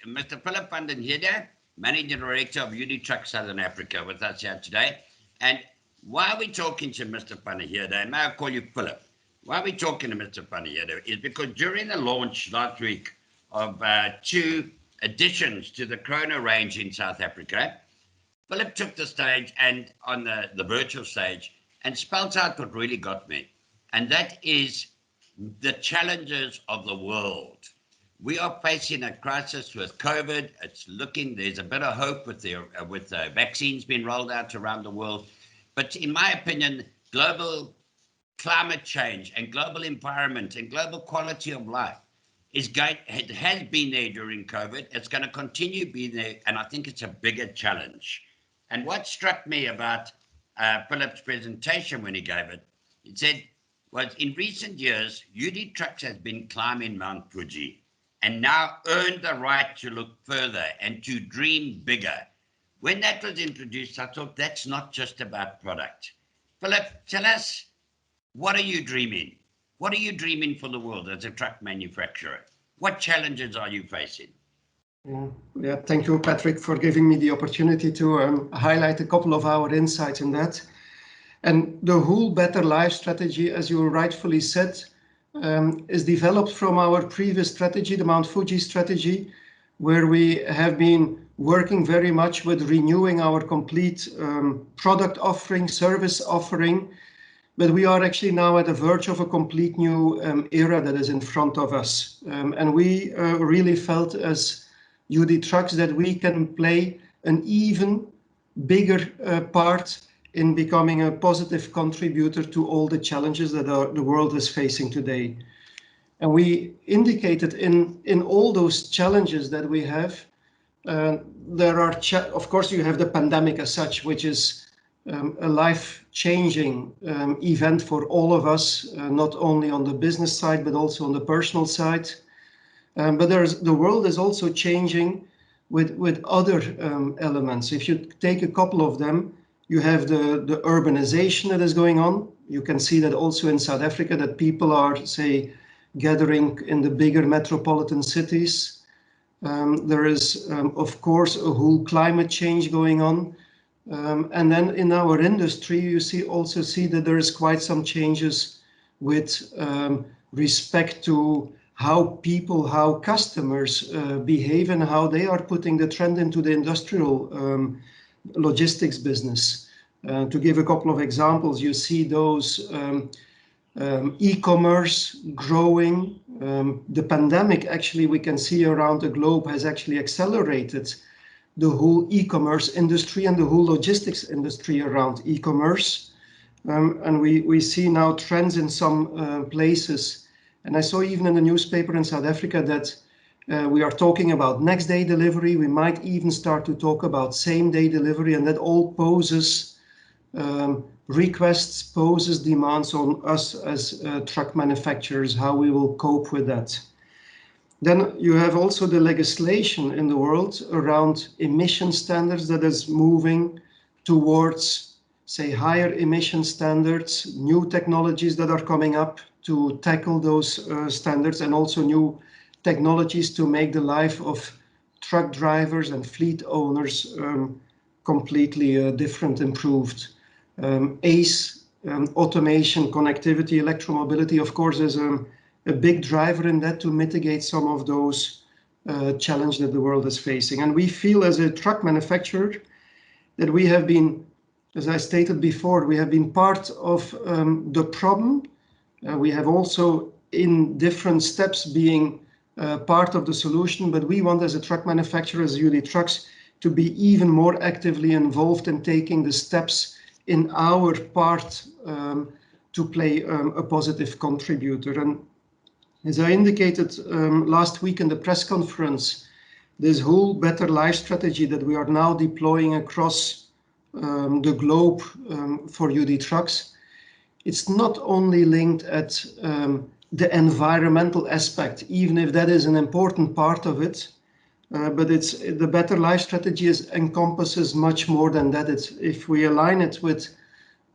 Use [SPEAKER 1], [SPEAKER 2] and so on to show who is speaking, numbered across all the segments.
[SPEAKER 1] Mr. Philip van den Heerde, Managing Director of UD Trucks Southern Africa, with us here today. And why are we talking to Mr. van den Heerde, and may I call you Philip? Why are we talking to Mr. van den Heerde is because during the launch last week of 2 additions to the Corona range in South Africa, Philip took the stage and on the virtual stage and spelt out what really got me. And that is the challenges of the world. We are facing a crisis with COVID. There's a bit of hope with the vaccines being rolled out around the world. But in my opinion, global climate change and global environment and global quality of life it has been there during COVID. It's going to continue being there. And I think it's a bigger challenge. And what struck me about Philip's presentation when he gave it, he said, was in recent years, UD Trucks has been climbing Mount Fuji and now earned the right to look further and to dream bigger. When that was introduced, I thought that's not just about product. Philip, tell us, what are you dreaming? What are you dreaming for the world as a truck manufacturer? What challenges are you facing?
[SPEAKER 2] Yeah, thank you, Patrick, for giving me the opportunity to highlight a couple of our insights in that. And the whole Better Life strategy, as you rightfully said, is developed from our previous strategy, the Mount Fuji strategy, where we have been working very much with renewing our complete product offering, service offering. But we are actually now at the verge of a complete new era that is in front of us. And we really felt as UD Trucks that we can play an even bigger part in becoming a positive contributor to all the challenges that the world is facing today. And we indicated in all those challenges that we have, there are, of course, you have the pandemic as such, which is a life-changing event for all of us, not only on the business side, but also on the personal side. But the world is also changing with other elements. If you take a couple of them, you have the urbanization that is going on. You can see that also in South Africa, that people are, say, gathering in the bigger metropolitan cities. There is, of course, a whole climate change going on. And then in our industry, you also see that there is quite some changes with respect to how customers behave and how they are putting the trend into the industrial logistics business. To give a couple of examples, you see those e-commerce growing. The pandemic, actually, we can see around the globe has actually accelerated the whole e-commerce industry and the whole logistics industry around e-commerce. And we see now trends in some places. And I saw even in the newspaper in South Africa that we are talking about next day delivery. We might even start to talk about same day delivery, and that all poses requests, poses demands on us as truck manufacturers, how we will cope with that. Then you have also the legislation in the world around emission standards that is moving towards, say, higher emission standards, new technologies that are coming up to tackle those standards, and also new technologies to make the life of truck drivers and fleet owners completely different, improved. ACE, automation, connectivity, electromobility, of course, is a big driver in that to mitigate some of those challenges that the world is facing. And we feel as a truck manufacturer that we have been, as I stated before, we have been part of the problem. We have also in different steps being part of the solution, but we want as a truck manufacturer, as UD Trucks, to be even more actively involved in taking the steps in our part to play a positive contributor. And as I indicated last week in the press conference, this whole Better Life strategy that we are now deploying across the globe for UD Trucks, it's not only linked at the environmental aspect, even if that is an important part of it, but it's the Better Life strategy encompasses much more than that. If we align it with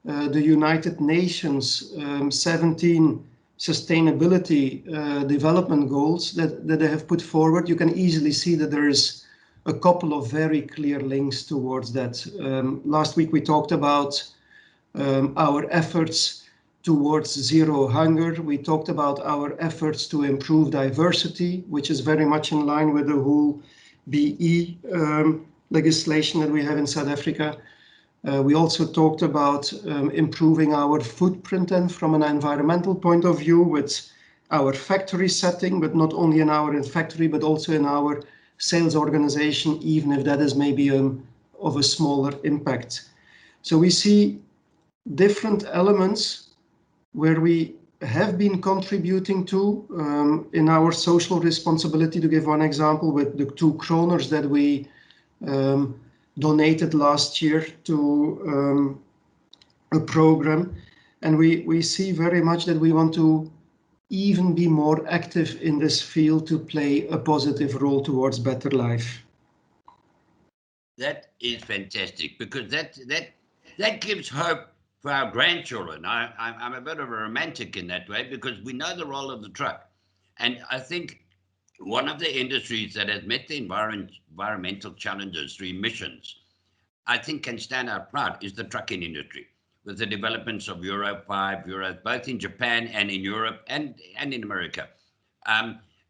[SPEAKER 2] the United Nations 17 sustainability development goals that they have put forward, you can easily see that there is a couple of very clear links towards that. Last week we talked about our efforts towards zero hunger. We talked about our efforts to improve diversity, which is very much in line with the whole BE legislation that we have in South Africa. We also talked about improving our footprint and from an environmental point of view with our factory setting, but not only in our factory, but also in our sales organization, even if that is maybe of a smaller impact. So we see different elements where we have been contributing to in our social responsibility. To give one example, with the 2 kroners that we donated last year to a program, and we see very much that we want to even be more active in this field to play a positive role towards better life.
[SPEAKER 1] That is fantastic, because that gives hope for our grandchildren. I'm a bit of a romantic in that way, because we know the role of the truck. And I think one of the industries that has met the environmental challenges through emissions, I think can stand out proud, is the trucking industry, with the developments of Euro 5, both in Japan and in Europe and in America.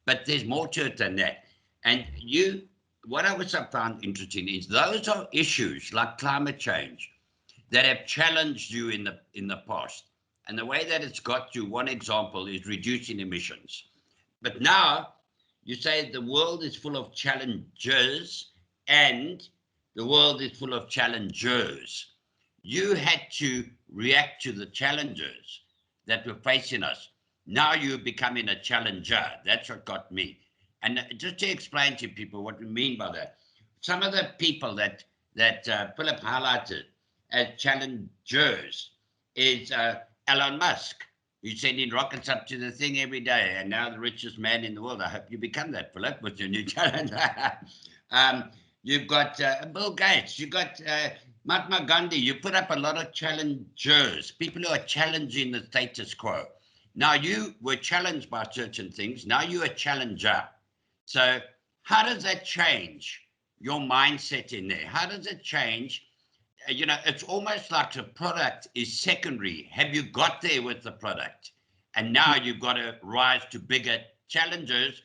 [SPEAKER 1] But there's more to it than that. And what I was found interesting is those are issues like climate change that have challenged you in the past. And the way that it's got you, one example is reducing emissions. But now you say the world is full of challenges and the world is full of challengers. You had to react to the challenges that were facing us. Now you're becoming a challenger. That's what got me. And just to explain to people what we mean by that, some of the people that Philip highlighted as challengers is Elon Musk, who's sending rockets up to the thing every day, and now the richest man in the world. I hope you become that, Philip, with your new challenge. You've got Bill Gates, you've got Mahatma Gandhi. You put up a lot of challengers, people who are challenging the status quo. Now you were challenged by certain things. Now you're a challenger. So how does that change your mindset in there? How does it change? You know, it's almost like the product is secondary. Have you got there with the product? And now you've got to rise to bigger challenges,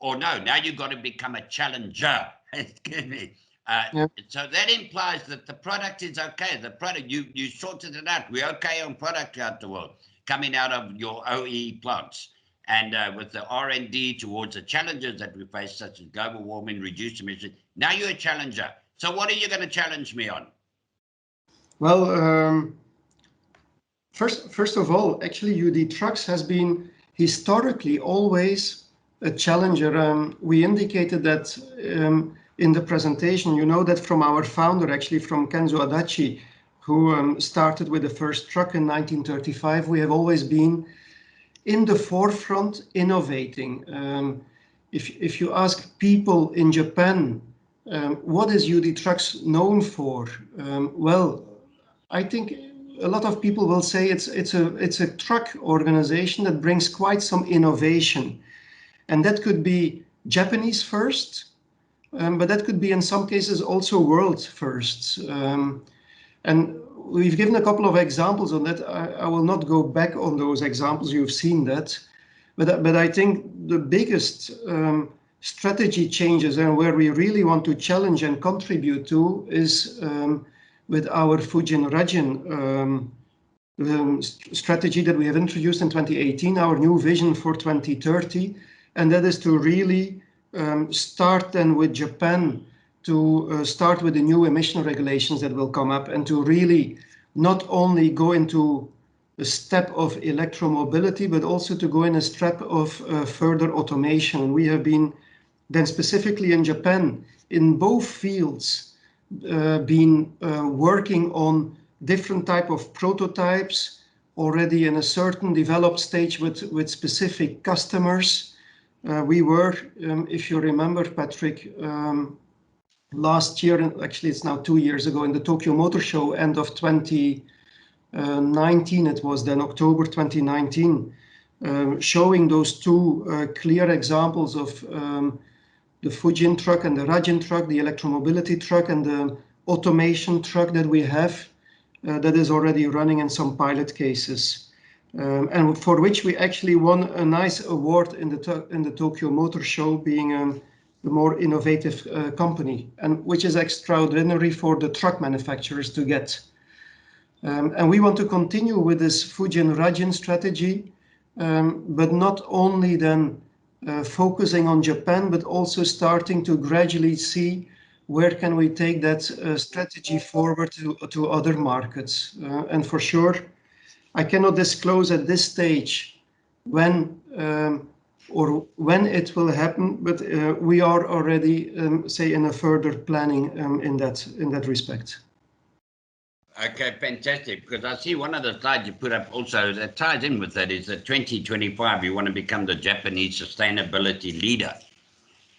[SPEAKER 1] or no, now you've got to become a challenger. Excuse me. So that implies that the product is okay. The product, you sorted it out. We're okay on product out the world, coming out of your OE plants. And with the R&D towards the challenges that we face, such as global warming, reduced emissions, now you're a challenger. So what are you going to challenge me on?
[SPEAKER 2] Well, first of all, actually, UD Trucks has been historically always a challenger. We indicated that in the presentation. You know that from our founder, actually from Kenzo Adachi, who started with the first truck in 1935. We have always been in the forefront innovating. If you ask people in Japan, what is UD Trucks known for? Well, I think a lot of people will say it's a truck organization that brings quite some innovation, and that could be Japanese first, but that could be in some cases also world firsts. And we've given a couple of examples on that. I will not go back on those examples. You've seen that, but I think the biggest strategy changes and where we really want to challenge and contribute to is with our Fujin Rajin strategy that we have introduced in 2018, our new vision for 2030, and that is to really start then with Japan, to start with the new emission regulations that will come up, and to really not only go into a step of electromobility, but also to go in a step of further automation. We have been then specifically in Japan in both fields been working on different type of prototypes already in a certain developed stage with specific customers. We were, if you remember, Patrick, last year, actually it's now 2 years ago, in the Tokyo Motor Show, end of 2019, it was then October 2019, showing those two clear examples of the Fujin truck and the Rajin truck, the electromobility truck and the automation truck that we have that is already running in some pilot cases. And for which we actually won a nice award in the Tokyo Motor Show, being the more innovative company, and which is extraordinary for the truck manufacturers to get. And we want to continue with this Fujin Rajin strategy, but not only then focusing on Japan, but also starting to gradually see where can we take that strategy forward to other markets. And for sure, I cannot disclose at this stage when it will happen, but we are already, say, in a further planning in that respect.
[SPEAKER 1] Okay, fantastic. Because I see one of the slides you put up also that ties in with that is that 2025, you want to become the Japanese sustainability leader.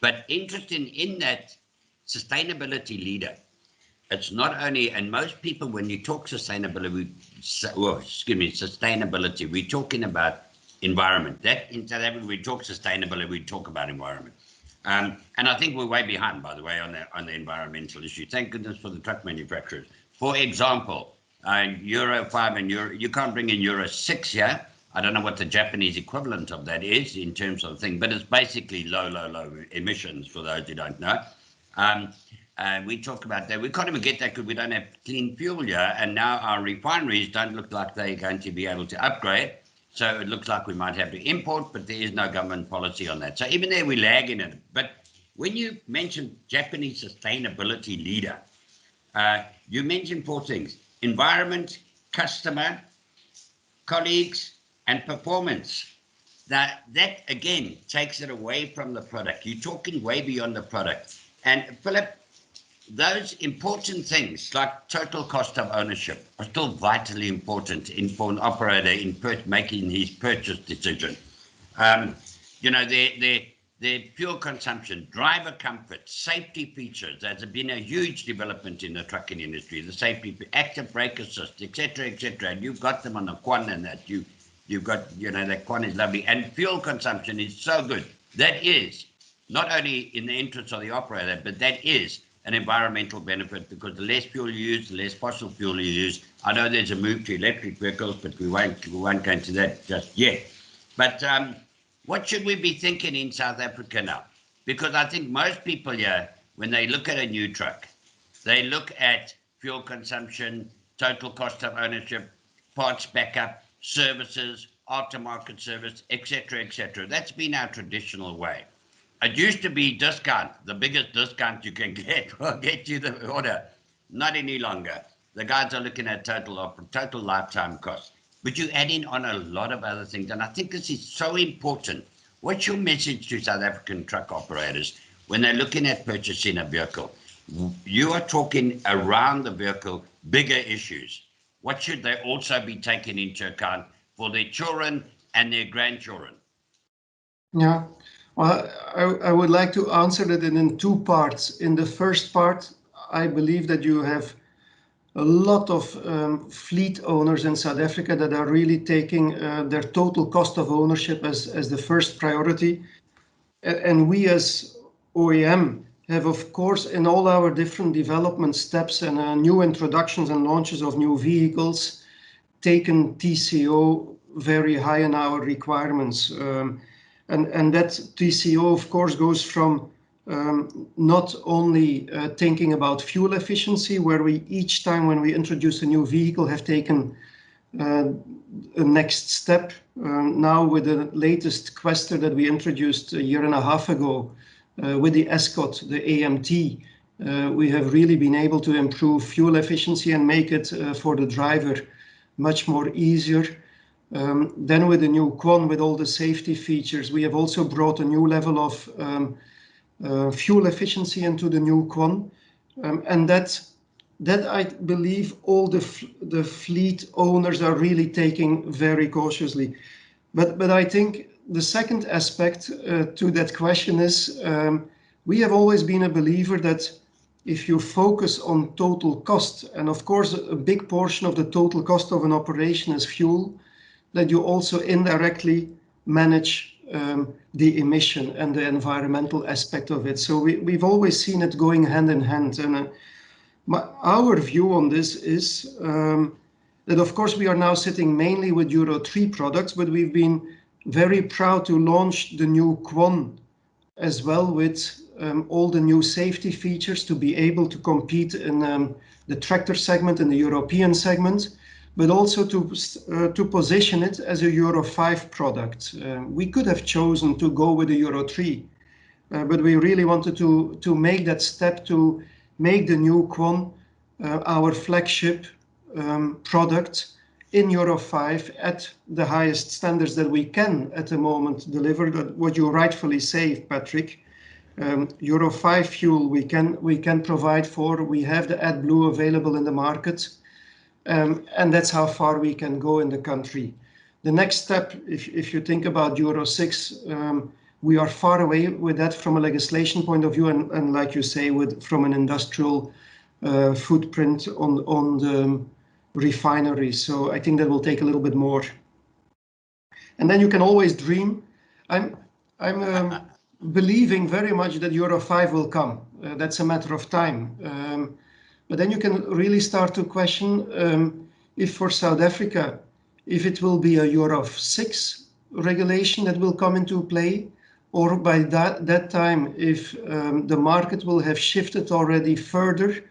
[SPEAKER 1] But interesting in that sustainability leader, it's not only, and most people, when you talk sustainability, we're talking about environment. That in South Africa, we talk sustainability, we talk about environment. And I think we're way behind, by the way, on the environmental issue. Thank goodness for the truck manufacturers. For example, Euro 5 and you can't bring in Euro 6 here. I don't know what the Japanese equivalent of that is in terms of thing, but it's basically low emissions for those who don't know. We talk about that. We can't even get that because we don't have clean fuel here. And now our refineries don't look like they're going to be able to upgrade. So it looks like we might have to import, but there is no government policy on that. So even there we lag in it. But when you mention Japanese sustainability leader, you mentioned four things: environment, customer, colleagues, and performance. That again takes it away from the product. You're talking way beyond the product. And Philip, those important things like total cost of ownership are still vitally important for an operator in making his purchase decision. The fuel consumption, driver comfort, safety features. There's been a huge development in the trucking industry. The safety, active brake assist, etc., etc. And you've got them on the Quan, and that you've got, that Quan is lovely. And fuel consumption is so good. That is not only in the interest of the operator, but that is an environmental benefit, because the less fuel you use, the less fossil fuel you use. I know there's a move to electric vehicles, but we won't go into that just yet. But what should we be thinking in South Africa now? Because I think most people here, when they look at a new truck, they look at fuel consumption, total cost of ownership, parts backup, services, aftermarket service, etc., etc. That's been our traditional way. It used to be discount. The biggest discount you can get will get you the order. Not any longer. The guys are looking at total lifetime cost. But you add in on a lot of other things. And I think this is so important. What's your message to South African truck operators when they're looking at purchasing a vehicle? You are talking around the vehicle, bigger issues. What should they also be taking into account for their children and their grandchildren?
[SPEAKER 2] Yeah, well, I would like to answer that in two parts. In the first part, I believe that you have a lot of fleet owners in South Africa that are really taking their total cost of ownership as the first priority. And we as OEM have, of course, in all our different development steps and new introductions and launches of new vehicles, taken TCO very high in our requirements. And that TCO, of course, goes from not only thinking about fuel efficiency, where we each time when we introduce a new vehicle have taken a next step. Now with the latest Quester that we introduced a year and a half ago, with the Escort, the AMT, we have really been able to improve fuel efficiency and make it for the driver much more easier. Then with the new Quan, with all the safety features, we have also brought a new level of fuel efficiency into the new Quan, and that I believe all the fleet owners are really taking very cautiously. But I think the second aspect to that question is we have always been a believer that if you focus on total cost, and of course a big portion of the total cost of an operation is fuel, that you also indirectly manage the emission and the environmental aspect of it. So we've always seen it going hand in hand. And our view on this is that, of course, we are now sitting mainly with Euro 3 products, but we've been very proud to launch the new Quon as well with all the new safety features to be able to compete in the tractor segment, in the European segment, but also to position it as a Euro 5 product. We could have chosen to go with a Euro 3, but we really wanted to make that step to make the new Quon our flagship product in Euro 5 at the highest standards that we can at the moment deliver. What you rightfully say, Patrick, Euro 5 fuel we can provide for. We have the AdBlue available in the market, and that's how far we can go in the country. The next step, if you think about Euro 6, we are far away with that from a legislation point of view, and like you say, from an industrial footprint on the refineries. So I think that will take a little bit more. And then you can always dream. I'm believing very much that Euro 5 will come. That's a matter of time. But then you can really start to question if for South Africa, if it will be a Euro 6 regulation that will come into play, or by that time, if the market will have shifted already further,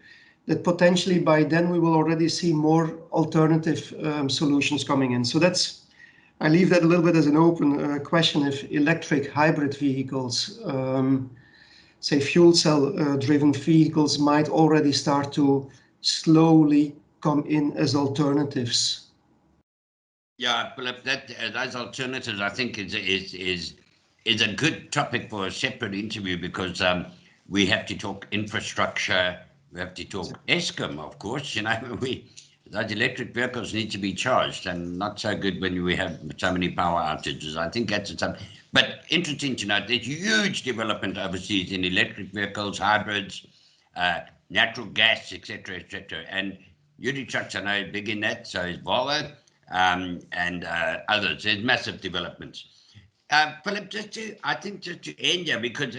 [SPEAKER 2] that potentially by then we will already see more alternative solutions coming in. So I leave that a little bit as an open question if electric hybrid vehicles, say fuel cell driven vehicles, might already start to slowly come in as alternatives.
[SPEAKER 1] Yeah, Philip, those alternatives, I think, is a good topic for a separate interview, because we have to talk infrastructure, we have to talk Eskom, of course. You know, those electric vehicles need to be charged, and not so good when we have so many power outages. I think that's something. But interesting to note, there's huge development overseas in electric vehicles, hybrids, natural gas, etc., etc. And UD Trucks, I know, big in that. So is Volvo and others. There's massive developments. Philip, just to end here, because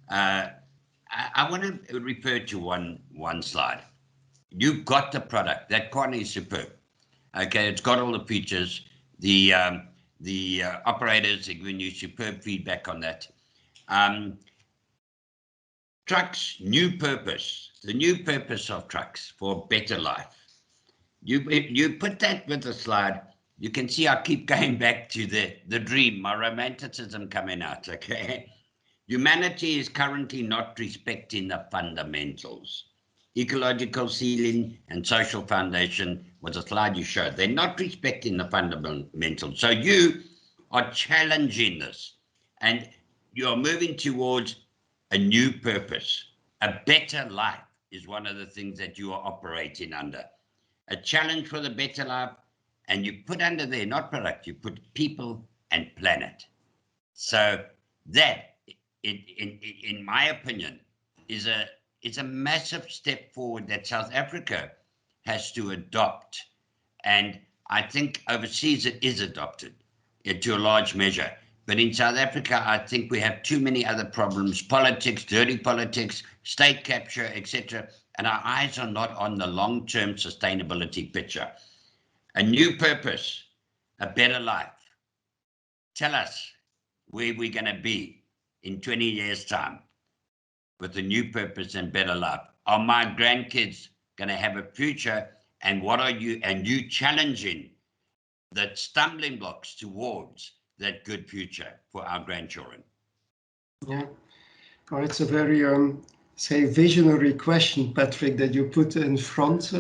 [SPEAKER 1] I want to refer to one slide. You've got the product. That Quon is superb. Okay, it's got all the features. The operators are giving you superb feedback on that. Trucks, new purpose. The new purpose of trucks for better life. You put that with the slide. You can see I keep going back to the dream, my romanticism coming out, okay? Humanity is currently not respecting the fundamentals. Ecological ceiling and social foundation was a slide you showed. They're not respecting the fundamentals. So you are challenging this, and you're moving towards a new purpose. A better life is one of the things that you are operating under. A challenge for the better life, and you put under there, not product, you put people and planet. So that, in my opinion, is a massive step forward that South Africa has to adopt. And I think overseas it is adopted to a large measure. But in South Africa, I think we have too many other problems: politics, dirty politics, state capture, etc. And our eyes are not on the long-term sustainability picture. A new purpose, a better life. Tell us where we're going to be in 20 years' time with a new purpose and better life. Are my grandkids going to have a future? And what are you challenging the stumbling blocks towards that good future for our grandchildren?
[SPEAKER 2] Yeah, well, it's a very, say, visionary question, Patrick, that you put in front.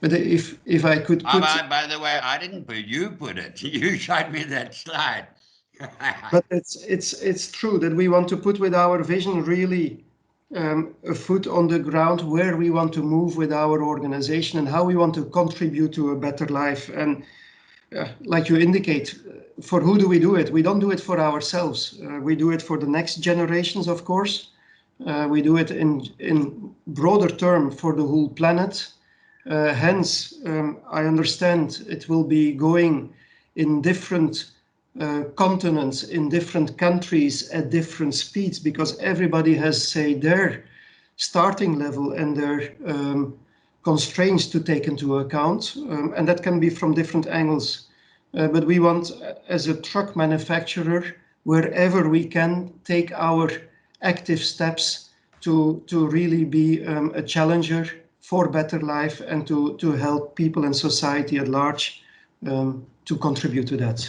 [SPEAKER 2] But if I could put...
[SPEAKER 1] by the way, I didn't put, you put it. You showed me that slide.
[SPEAKER 2] But it's true that we want to put with our vision really a foot on the ground where we want to move with our organization and how we want to contribute to a better life. And like you indicate, for who do we do it? We don't do it for ourselves. We do it for the next generations, of course. We do it in broader term for the whole planet. Hence, I understand it will be going in different continents, in different countries at different speeds, because everybody has, say, their starting level and their constraints to take into account, and that can be from different angles. But we want, as a truck manufacturer, wherever we can, take our active steps to really be a challenger for better life and to help people and society at large to contribute to that.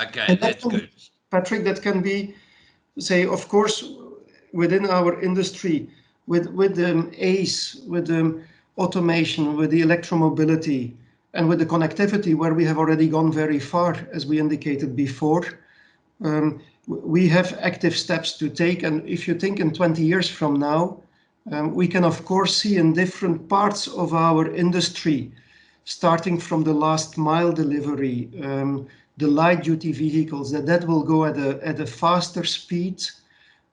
[SPEAKER 1] Okay,
[SPEAKER 2] And
[SPEAKER 1] that's good.
[SPEAKER 2] Patrick, that can be, say, of course, within our industry, with the ACE, with the automation, with the electromobility, and with the connectivity, where we have already gone very far, as we indicated before. We have active steps to take, and if you think in 20 years from now, we can of course see in different parts of our industry, starting from the last mile delivery, the light duty vehicles, that will go at a faster speed,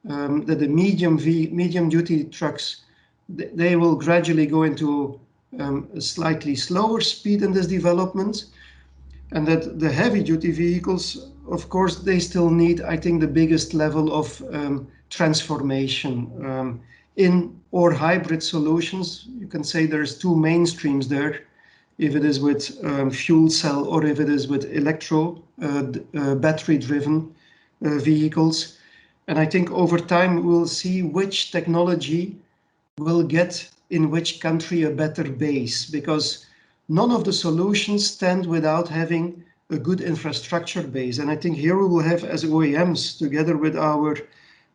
[SPEAKER 2] that the medium duty trucks, they will gradually go into a slightly slower speed in this development, and that the heavy duty vehicles, of course, they still need, I think, the biggest level of transformation in or hybrid solutions. You can say there's two mainstreams there, if it is with fuel cell or if it is with battery driven vehicles. And I think over time we'll see which technology will get in which country a better base, because none of the solutions stand without having a good infrastructure base. And I think here we will have, as OEMs, together with our,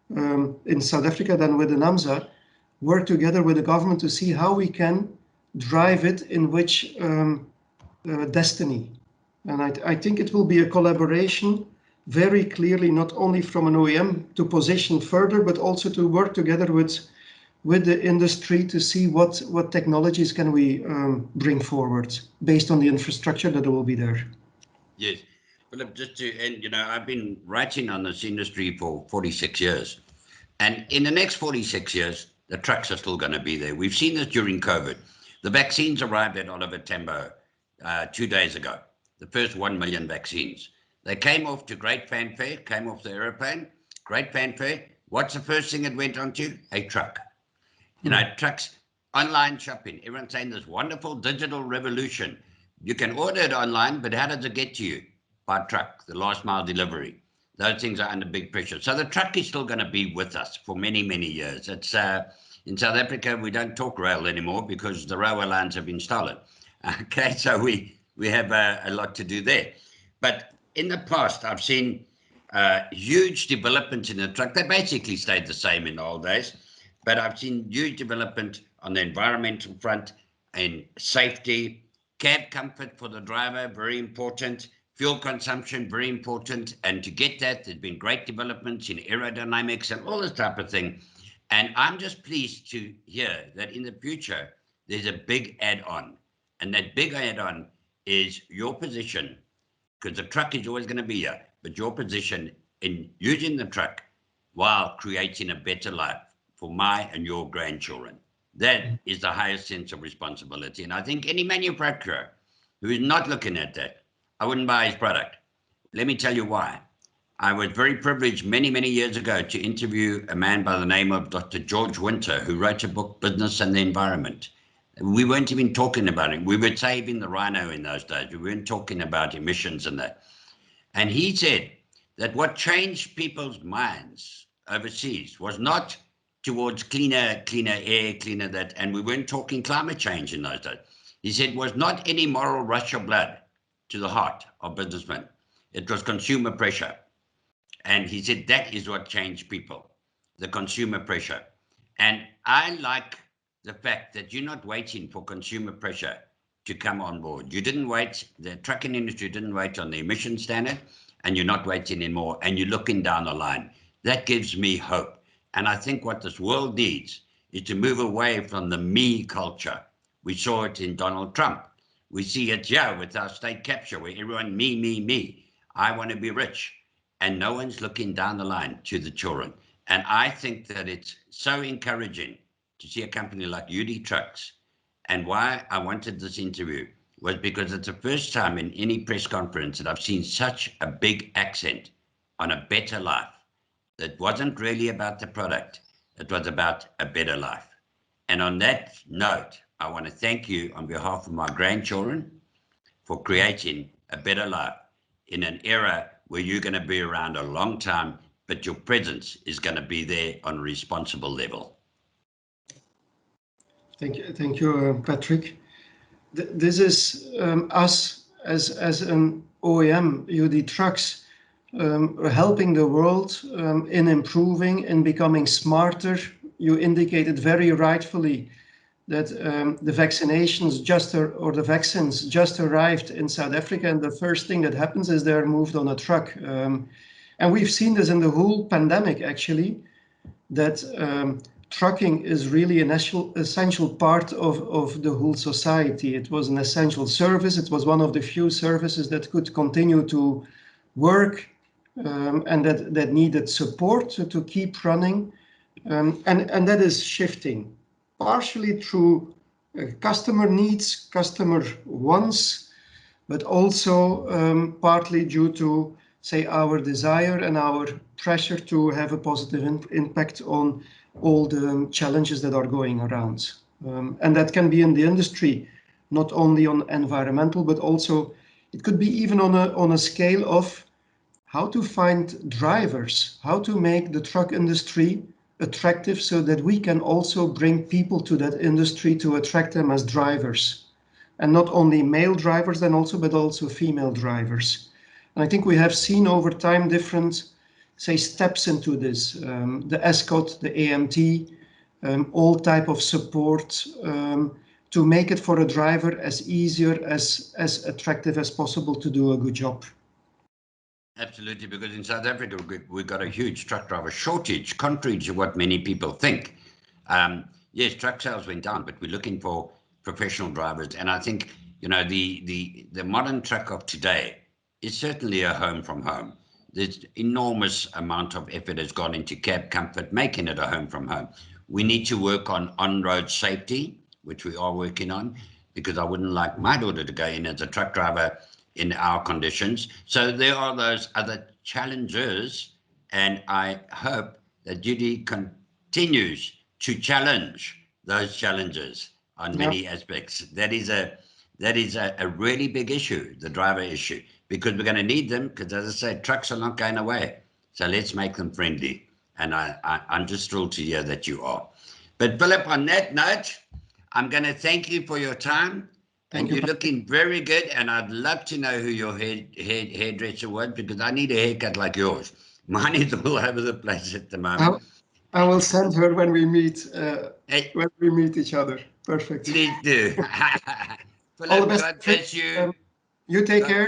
[SPEAKER 2] in South Africa, then with the NAMSA, work together with the government to see how we can drive it in which destiny. And I think it will be a collaboration very clearly, not only from an OEM to position further, but also to work together with the industry to see what technologies can we bring forward based on the infrastructure that will be there.
[SPEAKER 1] Yes. Philip, just to end, I've been writing on this industry for 46 years. And in the next 46 years, the trucks are still going to be there. We've seen this during COVID. The vaccines arrived at Oliver Tambo 2 days ago, the first 1 million vaccines. They came off to great fanfare, came off the airplane, great fanfare. What's the first thing it went onto? A truck. Trucks, online shopping. Everyone's saying this wonderful digital revolution. You can order it online, but how does it get to you? By truck, the last mile delivery. Those things are under big pressure. So the truck is still going to be with us for many, many years. It's in South Africa, we don't talk rail anymore because the railway lines have been stolen. Okay, so we have a lot to do there. But in the past, I've seen huge developments in the truck. They basically stayed the same in the old days. But I've seen huge development on the environmental front and safety, cab comfort for the driver, very important, fuel consumption, very important. And to get that, there's been great developments in aerodynamics and all this type of thing. And I'm just pleased to hear that in the future, there's a big add-on. And that big add-on is your position, because the truck is always going to be here, but your position in using the truck while creating a better life for my and your grandchildren. That is the highest sense of responsibility. And I think any manufacturer who is not looking at that, I wouldn't buy his product. Let me tell you why. I was very privileged many, many years ago to interview a man by the name of Dr. George Winter, who wrote a book, Business and the Environment. We weren't even talking about it. We were saving the rhino in those days. We weren't talking about emissions and that. And he said that what changed people's minds overseas was not towards cleaner air, cleaner that, and we weren't talking climate change in those days. He said it was not any moral rush of blood to the heart of businessmen. It was consumer pressure. And he said that is what changed people, the consumer pressure. And I like the fact that you're not waiting for consumer pressure to come on board. You didn't wait, the trucking industry didn't wait on the emission standard, and you're not waiting anymore, and you're looking down the line. That gives me hope. And I think what this world needs is to move away from the me culture. We saw it in Donald Trump. We see it here with our state capture, where everyone, me. I want to be rich. And no one's looking down the line to the children. And I think that it's so encouraging to see a company like UD Trucks. And why I wanted this interview, was because it's the first time in any press conference that I've seen such a big accent on a better life. It wasn't really about the product. It was about a better life. And on that note, I want to thank you on behalf of my grandchildren for creating a better life in an era where you're going to be around a long time, but your presence is going to be there on a responsible level.
[SPEAKER 2] Thank you, Patrick. This is us as an OEM, UD Trucks, helping the world in improving and becoming smarter. You indicated very rightfully that the vaccinations or the vaccines just arrived in South Africa, and the first thing that happens is they're moved on a truck. And we've seen this in the whole pandemic, actually, that trucking is really an essential part of the whole society. It was an essential service. It was one of the few services that could continue to work and that needed support to keep running. And that is shifting, partially through customer needs, customer wants, but also partly due to, say, our desire and our pressure to have a positive impact on all the challenges that are going around. And that can be in the industry, not only on environmental, but also it could be even on a scale of how to find drivers, how to make the truck industry attractive so that we can also bring people to that industry to attract them as drivers. And not only male drivers then also, but also female drivers. And I think we have seen over time different, say, steps into this. The ESCOT, the AMT, all type of support to make it for a driver as easier, as attractive as possible to do a good job.
[SPEAKER 1] Absolutely, because in South Africa, we've got a huge truck driver shortage, contrary to what many people think. Yes, truck sales went down, but we're looking for professional drivers. And I think, you know, the modern truck of today is certainly a home from home. There's enormous amount of effort has gone into cab comfort, making it a home from home. We need to work on road safety, which we are working on, because I wouldn't like my daughter to go in as a truck driver in our conditions. So there are those other challenges, and I hope that UD continues to challenge those challenges on many aspects. That is a really big issue, the driver issue, because we're going to need them, because as I say, trucks are not going away. So let's make them friendly. And I'm just thrilled to hear that you are. But Philip, on that note, I'm going to thank you for your time. And you're looking very good, and I'd love to know who your hairdresser was, because I need a haircut like yours. Mine is all over the place at the moment.
[SPEAKER 2] I will send her when we meet each other. Perfect.
[SPEAKER 1] Please do.
[SPEAKER 2] All the best.
[SPEAKER 1] God bless you.
[SPEAKER 2] You take care.